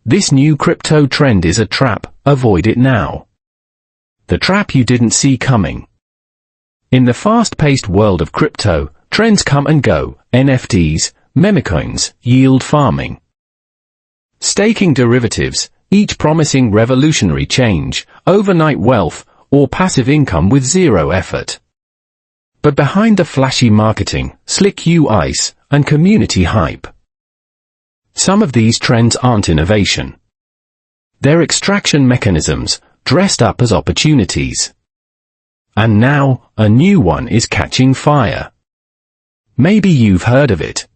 This new crypto trend is a trap, avoid it now. The trap you didn't see coming. In the fast-paced world of crypto, trends come and go: NFTs, memecoins, yield farming, staking derivatives, each promising revolutionary change, overnight wealth, or passive income with zero effort. But behind the flashy marketing, slick UIs, and community hype, some of these trends aren't innovation. They're extraction mechanisms, dressed up as opportunities. And now, a new one is catching fire. Maybe you've heard of it.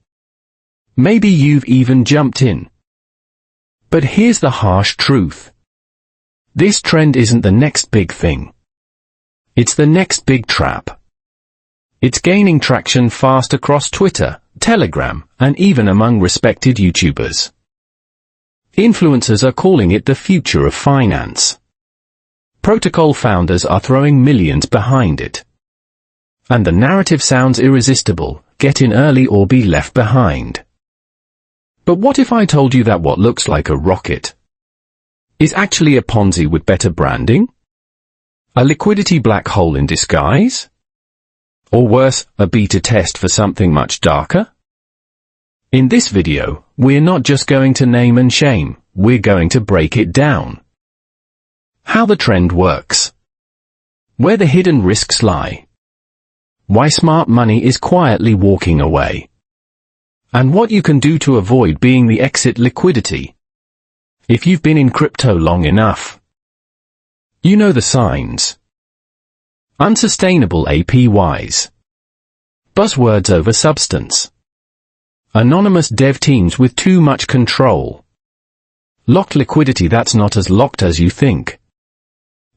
Maybe you've even jumped in. But here's the harsh truth. This trend isn't the next big thing. It's the next big trap. It's gaining traction fast across Twitter, Telegram, and even among respected YouTubers. Influencers are calling it the future of finance. Protocol founders are throwing millions behind it. And the narrative sounds irresistible: get in early or be left behind. But what if I told you that what looks like a rocket is actually a Ponzi with better branding? A liquidity black hole in disguise? Or worse, a beta test for something much darker? In this video, we're not just going to name and shame, we're going to break it down. How the trend works. Where the hidden risks lie. Why smart money is quietly walking away. And what you can do to avoid being the exit liquidity. If you've been in crypto long enough, you know the signs. Unsustainable APYs. Buzzwords over substance. Anonymous dev teams with too much control. Locked liquidity that's not as locked as you think.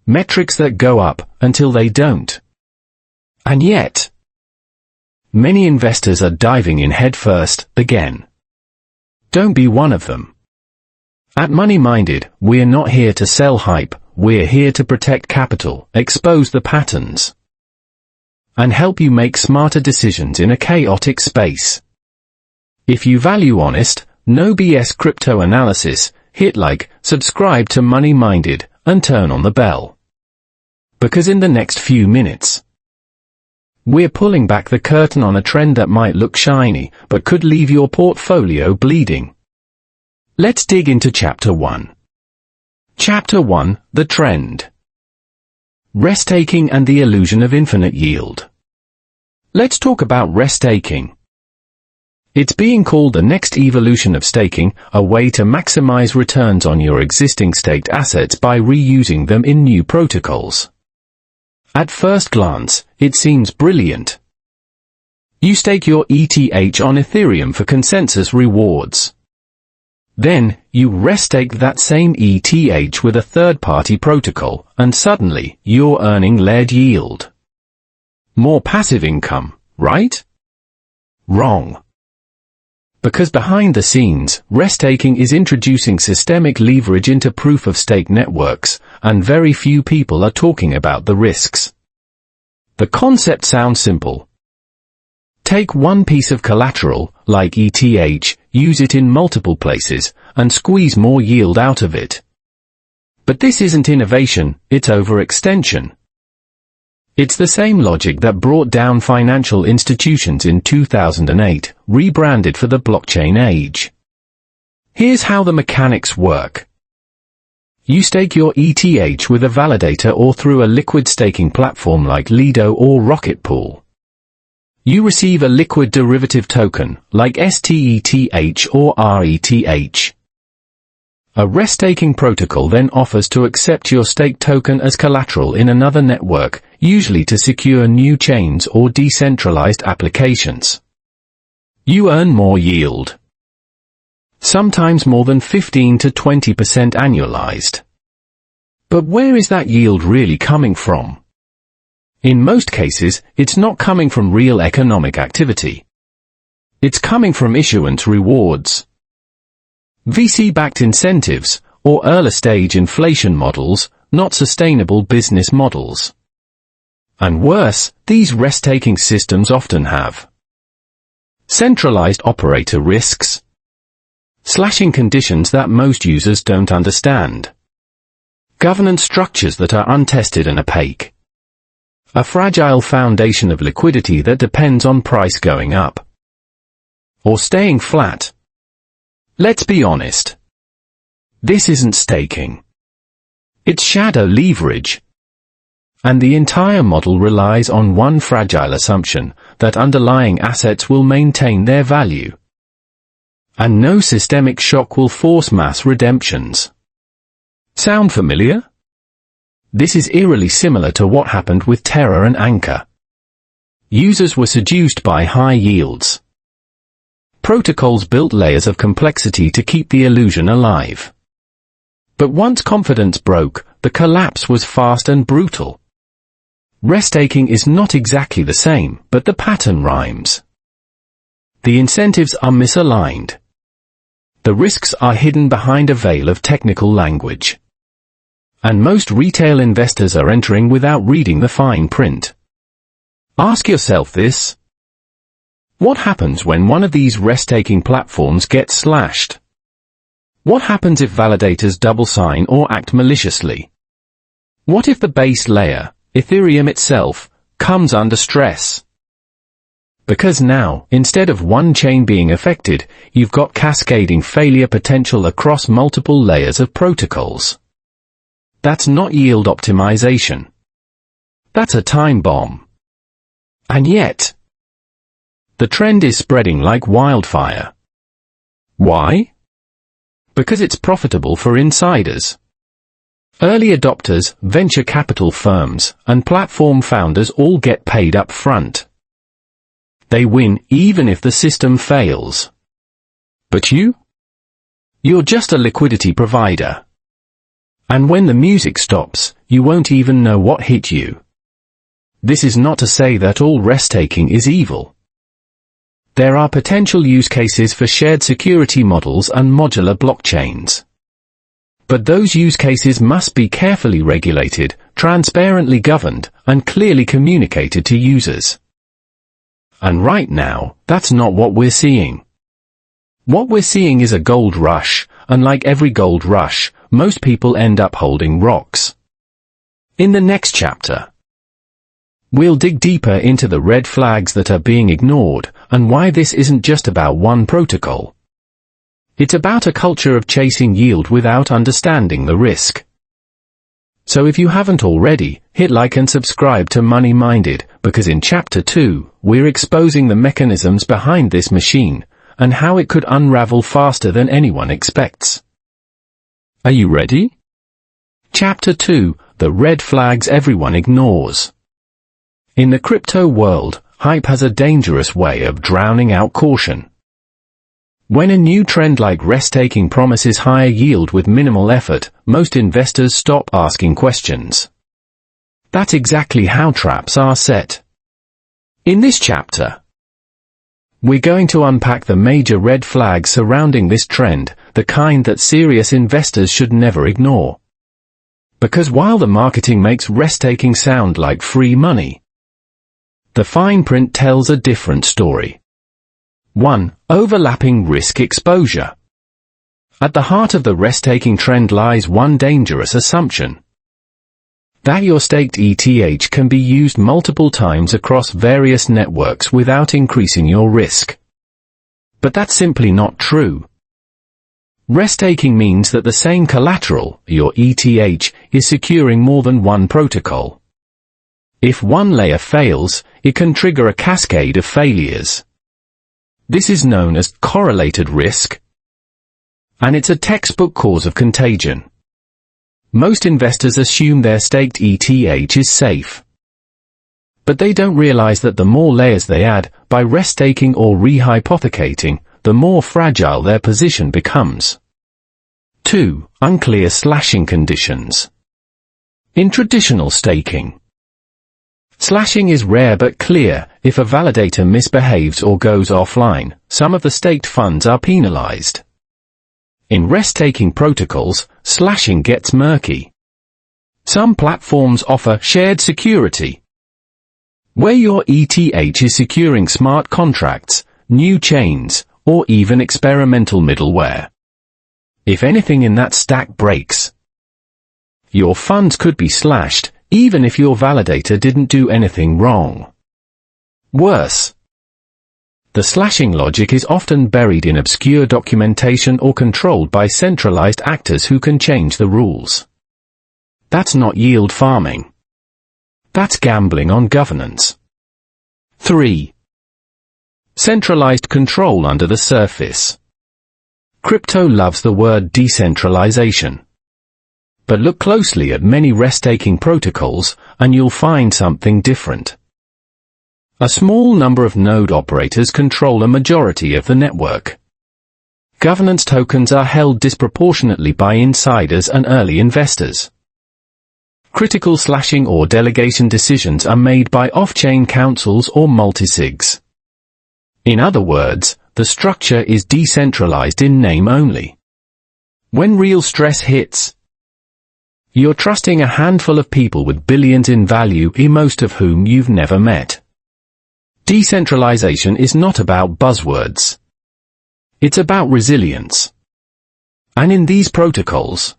Metrics that go up until they don't. And yet, many investors are diving in headfirst again. Don't be one of them. At Money Minded, we're not here to sell hype. We're here to protect capital, expose the patterns, and help you make smarter decisions in a chaotic space. If you value honest, no BS crypto analysis, hit like, subscribe to Money Minded, and turn on the bell. Because in the next few minutes, we're pulling back the curtain on a trend that might look shiny, but could leave your portfolio bleeding. Let's dig into Chapter 1. Chapter 1, The Trend. Restaking and the illusion of infinite yield. Let's talk about restaking. It's being called the next evolution of staking, a way to maximize returns on your existing staked assets by reusing them in new protocols. At first glance, it seems brilliant. You stake your ETH on Ethereum for consensus rewards. Then, you restake that same ETH with a third-party protocol, and suddenly, you're earning layered yield. More passive income, right? Wrong. Because behind the scenes, restaking is introducing systemic leverage into proof-of-stake networks, and very few people are talking about the risks. The concept sounds simple. Take one piece of collateral, like ETH, use it in multiple places, and squeeze more yield out of it. But this isn't innovation, it's overextension. It's the same logic that brought down financial institutions in 2008, rebranded for the blockchain age. Here's how the mechanics work. You stake your ETH with a validator or through a liquid staking platform like Lido or Rocket Pool. You receive a liquid derivative token, like STETH or RETH. A restaking protocol then offers to accept your stake token as collateral in another network, usually to secure new chains or decentralized applications. You earn more yield. Sometimes more than 15 to 20% annualized. But where is that yield really coming from? In most cases, it's not coming from real economic activity. It's coming from issuance rewards, VC-backed incentives, or early-stage inflation models, not sustainable business models. And worse, these restaking systems often have centralized operator risks. Slashing conditions that most users don't understand. Governance structures that are untested and opaque. A fragile foundation of liquidity that depends on price going up or staying flat. Let's be honest. This isn't staking. It's shadow leverage. And the entire model relies on one fragile assumption, that underlying assets will maintain their value. And no systemic shock will force mass redemptions. Sound familiar? This is eerily similar to what happened with Terra and Anchor. Users were seduced by high yields. Protocols built layers of complexity to keep the illusion alive. But once confidence broke, the collapse was fast and brutal. Restaking is not exactly the same, but the pattern rhymes. The incentives are misaligned. The risks are hidden behind a veil of technical language. And most retail investors are entering without reading the fine print. Ask yourself this. What happens when one of these restaking platforms gets slashed? What happens if validators double sign or act maliciously? What if the base layer, Ethereum itself, comes under stress? Because now, instead of one chain being affected, you've got cascading failure potential across multiple layers of protocols. That's not yield optimization. That's a time bomb. And yet, the trend is spreading like wildfire. Why? Because it's profitable for insiders. Early adopters, venture capital firms, and platform founders all get paid up front. They win even if the system fails. But you? You're just a liquidity provider. And when the music stops, you won't even know what hit you. This is not to say that all restaking is evil. There are potential use cases for shared security models and modular blockchains. But those use cases must be carefully regulated, transparently governed, and clearly communicated to users. And right now, that's not what we're seeing. What we're seeing is a gold rush, and like every gold rush, most people end up holding rocks. In the next chapter, we'll dig deeper into the red flags that are being ignored, and why this isn't just about one protocol. It's about a culture of chasing yield without understanding the risk. So if you haven't already, hit like and subscribe to Money Minded, because in Chapter 2, we're exposing the mechanisms behind this machine, and how it could unravel faster than anyone expects. Are you ready? Chapter 2, The Red Flags Everyone Ignores. In the crypto world, hype has a dangerous way of drowning out caution. When a new trend like restaking promises higher yield with minimal effort, most investors stop asking questions. That's exactly how traps are set. In this chapter, we're going to unpack the major red flags surrounding this trend, the kind that serious investors should never ignore. Because while the marketing makes restaking sound like free money, the fine print tells a different story. 1. Overlapping risk exposure. At the heart of the restaking trend lies one dangerous assumption. That your staked ETH can be used multiple times across various networks without increasing your risk. But that's simply not true. Restaking means that the same collateral, your ETH, is securing more than one protocol. If one layer fails, it can trigger a cascade of failures. This is known as correlated risk, and it's a textbook cause of contagion. Most investors assume their staked ETH is safe. But they don't realize that the more layers they add, by restaking or rehypothecating, the more fragile their position becomes. 2. Unclear slashing conditions. In traditional staking, slashing is rare but clear. If a validator misbehaves or goes offline, some of the staked funds are penalized. In restaking protocols, slashing gets murky. Some platforms offer shared security, where your ETH is securing smart contracts, new chains, or even experimental middleware. If anything in that stack breaks, your funds could be slashed, even if your validator didn't do anything wrong. Worse, the slashing logic is often buried in obscure documentation or controlled by centralized actors who can change the rules. That's not yield farming. That's gambling on governance. 3. Centralized control under the surface. Crypto loves the word decentralization. But look closely at many restaking protocols, and you'll find something different. A small number of node operators control a majority of the network. Governance tokens are held disproportionately by insiders and early investors. Critical slashing or delegation decisions are made by off-chain councils or multisigs. In other words, the structure is decentralized in name only. When real stress hits, you're trusting a handful of people with billions in value, most of whom you've never met. Decentralization is not about buzzwords. It's about resilience. And in these protocols,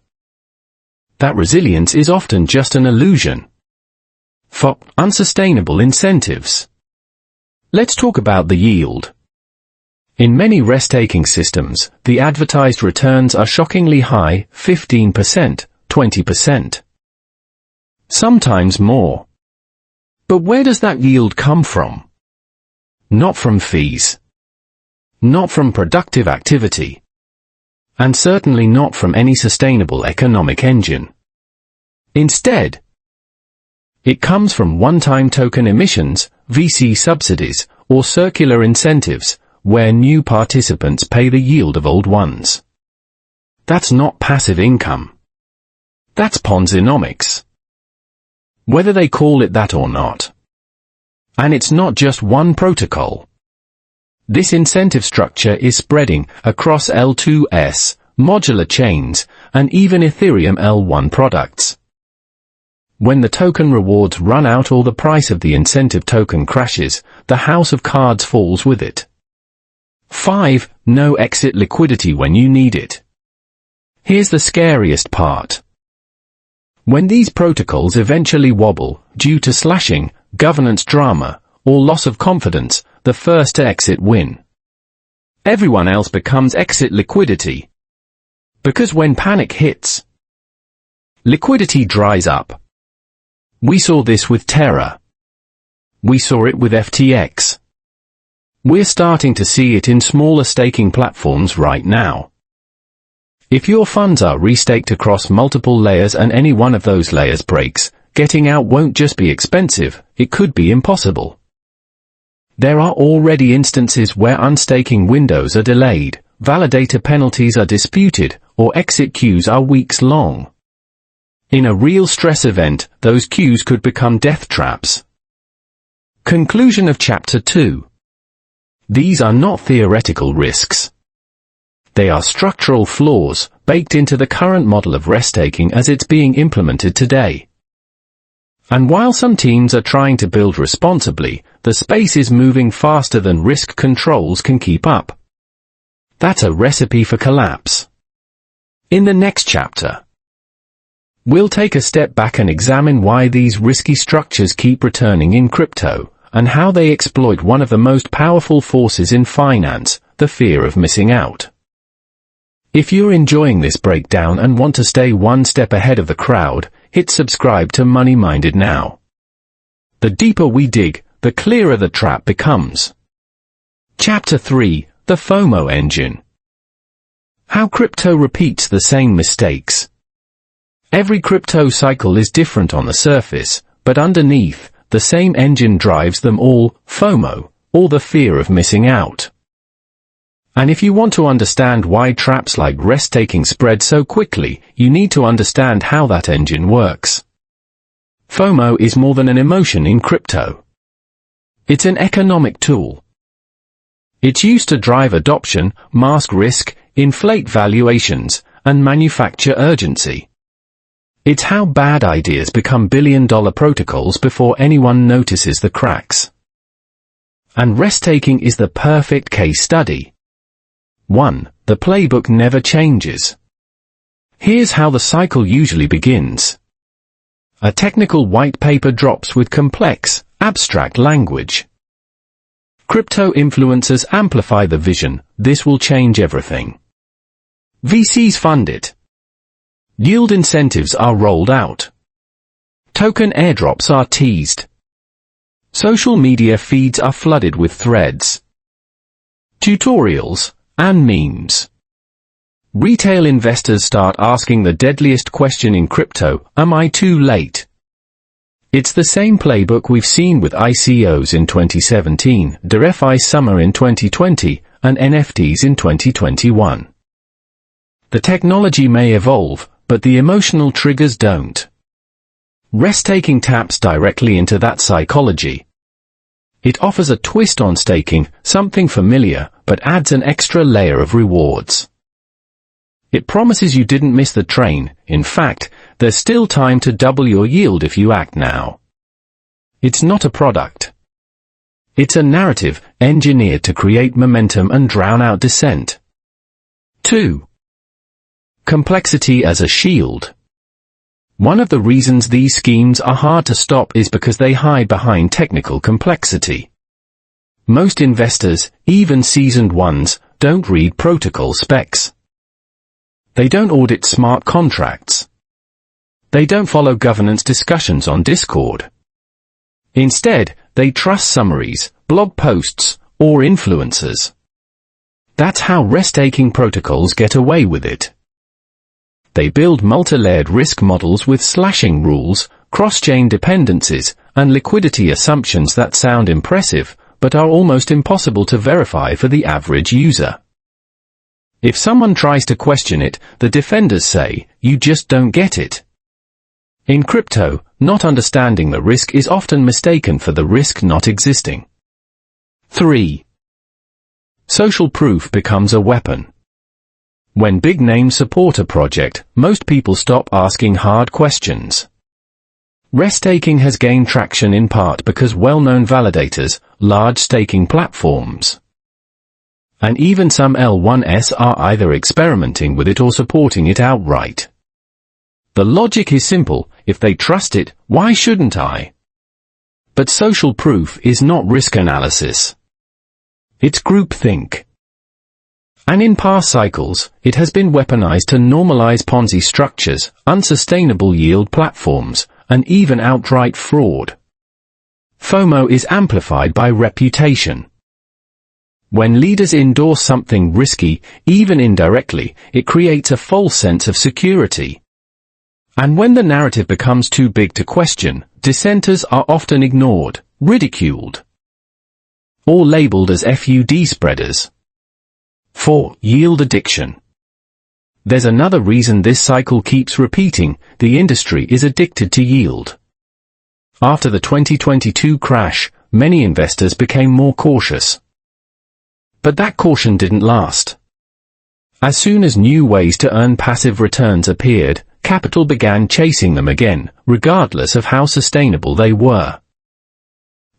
that resilience is often just an illusion for unsustainable incentives. Let's talk about the yield. In many restaking systems, the advertised returns are shockingly high, 15%, 20%. Sometimes more. But where does that yield come from? Not from fees. Not from productive activity. And certainly not from any sustainable economic engine. Instead, it comes from one-time token emissions, VC subsidies, or circular incentives, where new participants pay the yield of old ones. That's not passive income. That's Ponzinomics. Whether they call it that or not. And it's not just one protocol. This incentive structure is spreading across L2S, modular chains, and even Ethereum L1 products. When the token rewards run out or the price of the incentive token crashes, the house of cards falls with it. 5. No exit liquidity when you need it. Here's the scariest part. When these protocols eventually wobble, due to slashing, governance drama, or loss of confidence, the first to exit win. Everyone else becomes exit liquidity. Because when panic hits, liquidity dries up. We saw this with Terra. We saw it with FTX. We're starting to see it in smaller staking platforms right now. If your funds are restaked across multiple layers and any one of those layers breaks, getting out won't just be expensive, it could be impossible. There are already instances where unstaking windows are delayed, validator penalties are disputed, or exit queues are weeks long. In a real stress event, those queues could become death traps. Conclusion of Chapter 2. These are not theoretical risks. They are structural flaws, baked into the current model of restaking as it's being implemented today. And while some teams are trying to build responsibly, the space is moving faster than risk controls can keep up. That's a recipe for collapse. In the next chapter, we'll take a step back and examine why these risky structures keep returning in crypto, and how they exploit one of the most powerful forces in finance, the fear of missing out. If you're enjoying this breakdown and want to stay one step ahead of the crowd, hit subscribe to Money Minded now. The deeper we dig, the clearer the trap becomes. Chapter 3, The FOMO Engine. How crypto repeats the same mistakes. Every crypto cycle is different on the surface, but underneath, the same engine drives them all, FOMO, or the fear of missing out. And if you want to understand why traps like restaking spread so quickly, you need to understand how that engine works. FOMO is more than an emotion in crypto. It's an economic tool. It's used to drive adoption, mask risk, inflate valuations, and manufacture urgency. It's how bad ideas become billion-dollar protocols before anyone notices the cracks. And restaking is the perfect case study. 1. The playbook never changes. Here's how the cycle usually begins. A technical white paper drops with complex, abstract language. Crypto influencers amplify the vision, this will change everything. VCs fund it. Yield incentives are rolled out. Token airdrops are teased. Social media feeds are flooded with threads, tutorials, and memes. Retail investors start asking the deadliest question in crypto, am I too late? It's the same playbook we've seen with ICOs in 2017, DeFi summer in 2020, and NFTs in 2021. The technology may evolve, but the emotional triggers don't. Restaking taps directly into that psychology. It offers a twist on staking, something familiar, but adds an extra layer of rewards. It promises you didn't miss the train. In fact, there's still time to double your yield if you act now. It's not a product. It's a narrative, engineered to create momentum and drown out dissent. 2. Complexity as a shield. One of the reasons these schemes are hard to stop is because they hide behind technical complexity. Most investors, even seasoned ones, don't read protocol specs. They don't audit smart contracts. They don't follow governance discussions on Discord. Instead, they trust summaries, blog posts, or influencers. That's how restaking protocols get away with it. They build multi-layered risk models with slashing rules, cross-chain dependencies, and liquidity assumptions that sound impressive, but are almost impossible to verify for the average user. If someone tries to question it, the defenders say, you just don't get it. In crypto, not understanding the risk is often mistaken for the risk not existing. 3. Social proof becomes a weapon. When big names support a project, most people stop asking hard questions. Restaking has gained traction in part because well-known validators, large staking platforms, and even some L1s are either experimenting with it or supporting it outright. The logic is simple, if they trust it, why shouldn't I? But social proof is not risk analysis. It's groupthink. And in past cycles, it has been weaponized to normalize Ponzi structures, unsustainable yield platforms, and even outright fraud. FOMO is amplified by reputation. When leaders endorse something risky, even indirectly, it creates a false sense of security. And when the narrative becomes too big to question, dissenters are often ignored, ridiculed, or labeled as FUD spreaders. 4. Yield addiction. There's another reason this cycle keeps repeating, the industry is addicted to yield. After the 2022 crash, many investors became more cautious. But that caution didn't last. As soon as new ways to earn passive returns appeared, capital began chasing them again, regardless of how sustainable they were.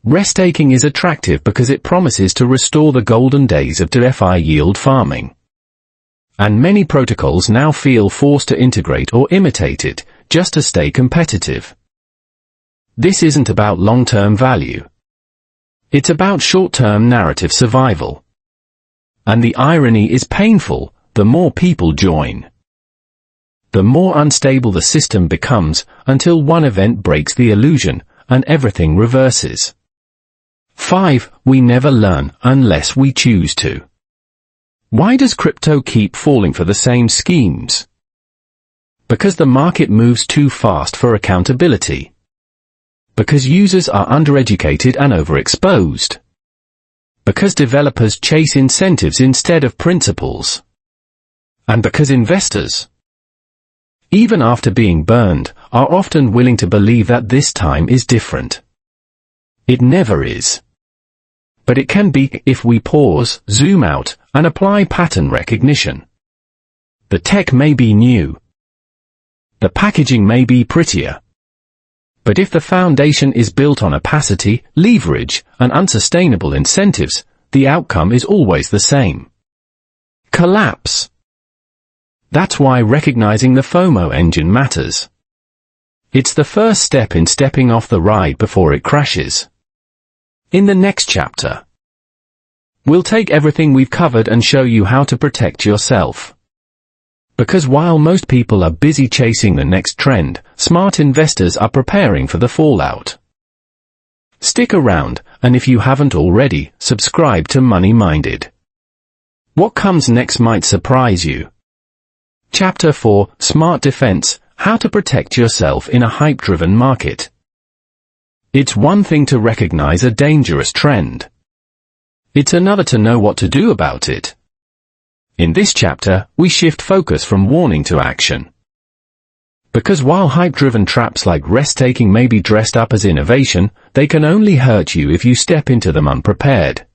Restaking is attractive because it promises to restore the golden days of DeFi yield farming. And many protocols now feel forced to integrate or imitate it, just to stay competitive. This isn't about long-term value. It's about short-term narrative survival. And the irony is painful, the more people join, the more unstable the system becomes, until one event breaks the illusion, and everything reverses. 5. We never learn, unless we choose to. Why does crypto keep falling for the same schemes? Because the market moves too fast for accountability. Because users are undereducated and overexposed. Because developers chase incentives instead of principles. And because investors, even after being burned, are often willing to believe that this time is different. It never is. But it can be if we pause, zoom out, and apply pattern recognition. The tech may be new. The packaging may be prettier. But if the foundation is built on opacity, leverage, and unsustainable incentives, the outcome is always the same. Collapse. That's why recognizing the FOMO engine matters. It's the first step in stepping off the ride before it crashes. In the next chapter, we'll take everything we've covered and show you how to protect yourself. Because while most people are busy chasing the next trend, smart investors are preparing for the fallout. Stick around, and if you haven't already, subscribe to Money Minded. What comes next might surprise you. Chapter 4, Smart Defense, How to Protect Yourself in a Hype-Driven Market. It's one thing to recognize a dangerous trend. It's another to know what to do about it. In this chapter, we shift focus from warning to action. Because while hype-driven traps like restaking may be dressed up as innovation, they can only hurt you if you step into them unprepared.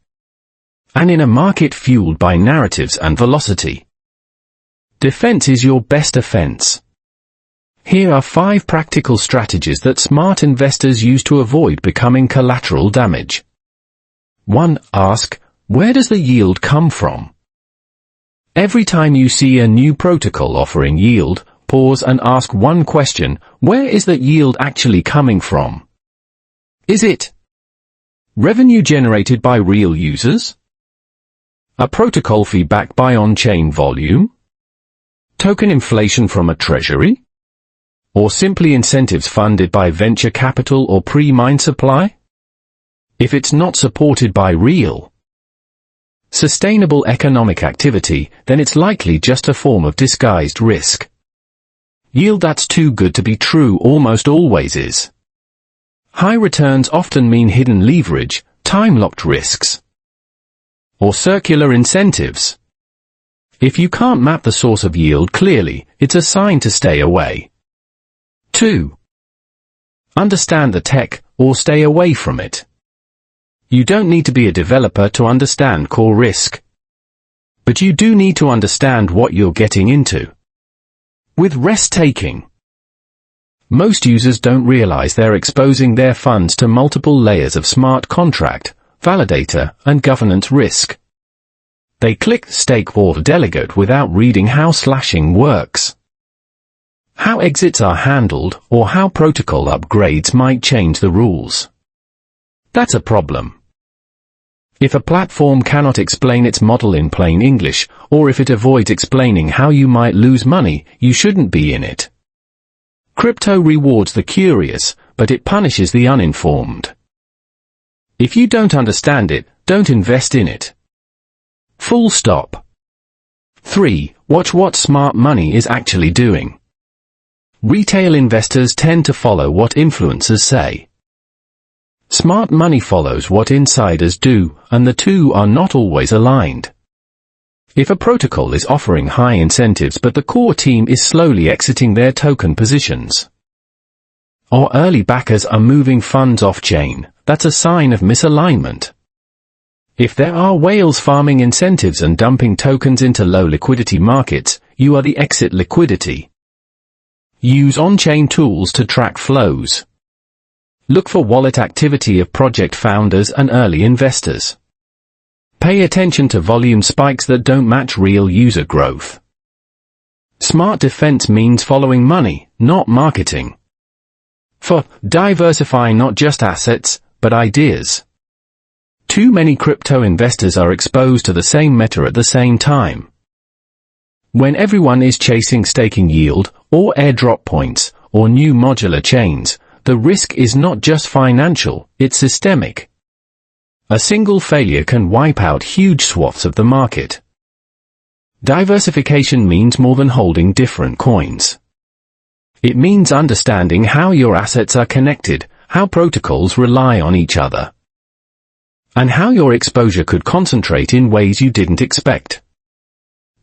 And in a market fueled by narratives and velocity, defense is your best offense. Here are 5 practical strategies that smart investors use to avoid becoming collateral damage. 1. Ask, where does the yield come from? Every time you see a new protocol offering yield, pause and ask one question: where is that yield actually coming from? Is it revenue generated by real users? A protocol fee backed by on-chain volume? Token inflation from a treasury? Or simply incentives funded by venture capital or pre-mine supply? If it's not supported by real, sustainable economic activity, then it's likely just a form of disguised risk. Yield that's too good to be true almost always is. High returns often mean hidden leverage, time-locked risks, or circular incentives. If you can't map the source of yield clearly, it's a sign to stay away. 2. Understand the tech, or stay away from it. You don't need to be a developer to understand core risk. But you do need to understand what you're getting into. With restaking, most users don't realize they're exposing their funds to multiple layers of smart contract, validator, and governance risk. They click stake or delegate without reading how slashing works, how exits are handled, or how protocol upgrades might change the rules. That's a problem. If a platform cannot explain its model in plain English, or if it avoids explaining how you might lose money, you shouldn't be in it. Crypto rewards the curious, but it punishes the uninformed. If you don't understand it, don't invest in it. Full stop. 3. Watch what smart money is actually doing. Retail investors tend to follow what influencers say. Smart money follows what insiders do, and the two are not always aligned. If a protocol is offering high incentives but the core team is slowly exiting their token positions, or early backers are moving funds off-chain, that's a sign of misalignment. If there are whales farming incentives and dumping tokens into low liquidity markets, you are the exit liquidity. Use on-chain tools to track flows. Look for wallet activity of project founders and early investors. Pay attention to volume spikes that don't match real user growth. Smart defense means following money, not marketing. 4. Diversify not just assets, but ideas. Too many crypto investors are exposed to the same meta at the same time. When everyone is chasing staking yield, or airdrop points, or new modular chains, the risk is not just financial, it's systemic. A single failure can wipe out huge swaths of the market. Diversification means more than holding different coins. It means understanding how your assets are connected, how protocols rely on each other, and how your exposure could concentrate in ways you didn't expect.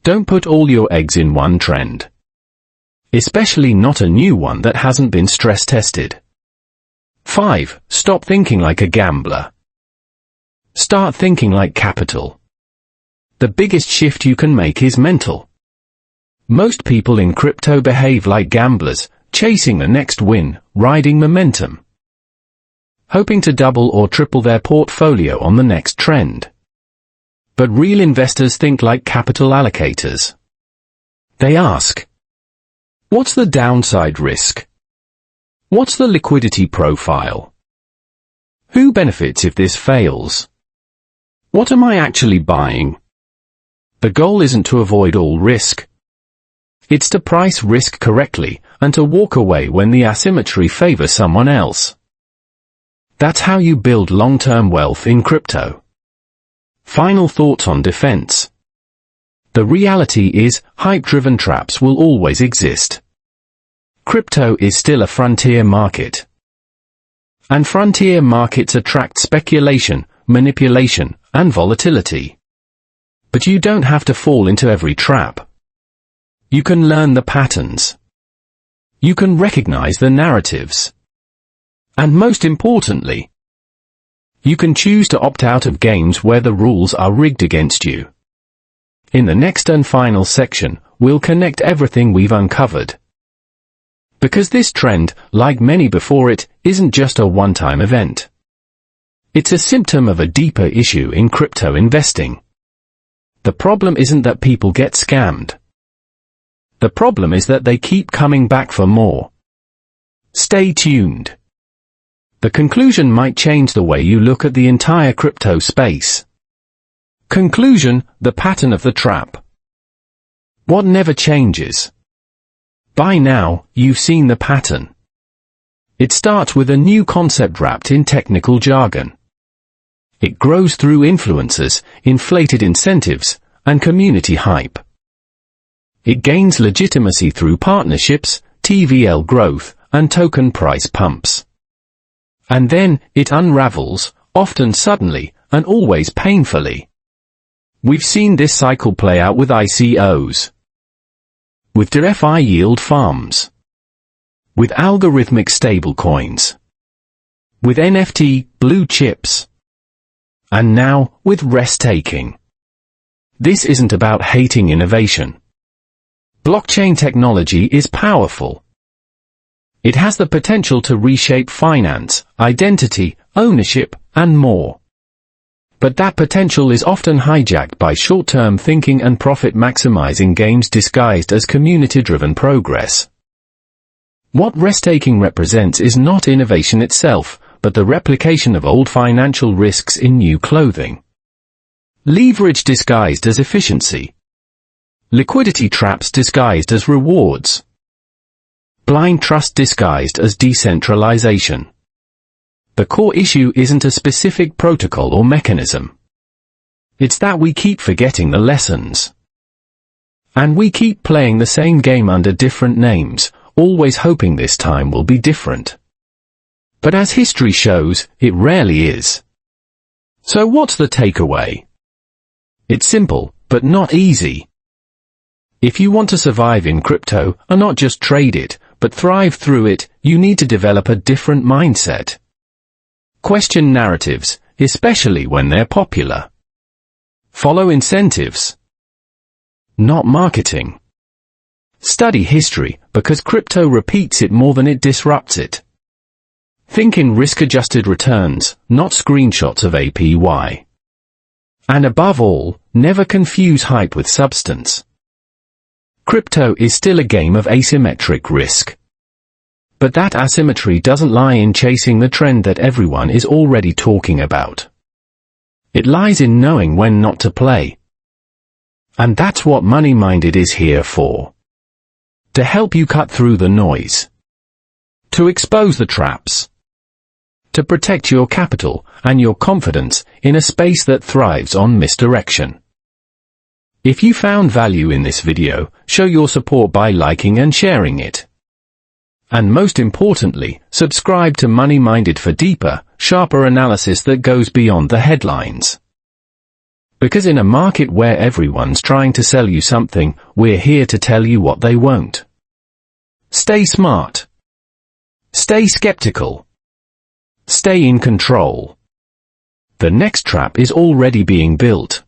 Don't put all your eggs in one trend, especially not a new one that hasn't been stress tested. 5. Stop thinking like a gambler. Start thinking like capital. The biggest shift you can make is mental. Most people in crypto behave like gamblers, chasing the next win, riding momentum, hoping to double or triple their portfolio on the next trend. But real investors think like capital allocators. They ask, what's the downside risk? What's the liquidity profile? Who benefits if this fails? What am I actually buying? The goal isn't to avoid all risk. It's to price risk correctly and to walk away when the asymmetry favors someone else. That's how you build long-term wealth in crypto. Final thoughts on defense. The reality is, hype-driven traps will always exist. Crypto is still a frontier market. And frontier markets attract speculation, manipulation, and volatility. But you don't have to fall into every trap. You can learn the patterns. You can recognize the narratives. And most importantly, you can choose to opt out of games where the rules are rigged against you. In the next and final section, we'll connect everything we've uncovered. Because this trend, like many before it, isn't just a one-time event. It's a symptom of a deeper issue in crypto investing. The problem isn't that people get scammed. The problem is that they keep coming back for more. Stay tuned. The conclusion might change the way you look at the entire crypto space. Conclusion: the pattern of the trap. What never changes? By now, you've seen the pattern. It starts with a new concept wrapped in technical jargon. It grows through influencers, inflated incentives, and community hype. It gains legitimacy through partnerships, TVL growth, and token price pumps. And then, it unravels, often suddenly, and always painfully. We've seen this cycle play out with ICOs, with DeFi yield farms, with algorithmic stablecoins, with NFT blue chips, and now, with restaking. This isn't about hating innovation. Blockchain technology is powerful. It has the potential to reshape finance, identity, ownership, and more. But that potential is often hijacked by short-term thinking and profit-maximizing games disguised as community-driven progress. What restaking represents is not innovation itself, but the replication of old financial risks in new clothing. Leverage disguised as efficiency. Liquidity traps disguised as rewards. Blind trust disguised as decentralization. The core issue isn't a specific protocol or mechanism. It's that we keep forgetting the lessons. And we keep playing the same game under different names, always hoping this time will be different. But as history shows, it rarely is. So what's the takeaway? It's simple, but not easy. If you want to survive in crypto, and not just trade it, but thrive through it, you need to develop a different mindset. Question narratives, especially when they're popular. Follow incentives, not marketing. Study history, because crypto repeats it more than it disrupts it. Think in risk-adjusted returns, not screenshots of APY. And above all, never confuse hype with substance. Crypto is still a game of asymmetric risk. But that asymmetry doesn't lie in chasing the trend that everyone is already talking about. It lies in knowing when not to play. And that's what Money Minded is here for. To help you cut through the noise. To expose the traps. To protect your capital and your confidence in a space that thrives on misdirection. If you found value in this video, show your support by liking and sharing it. And most importantly, subscribe to Money Minded for deeper, sharper analysis that goes beyond the headlines. Because in a market where everyone's trying to sell you something, we're here to tell you what they won't. Stay smart. Stay skeptical. Stay in control. The next trap is already being built.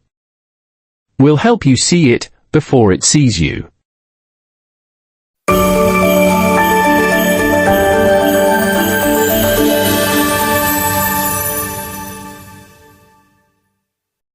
We'll help you see it before it sees you.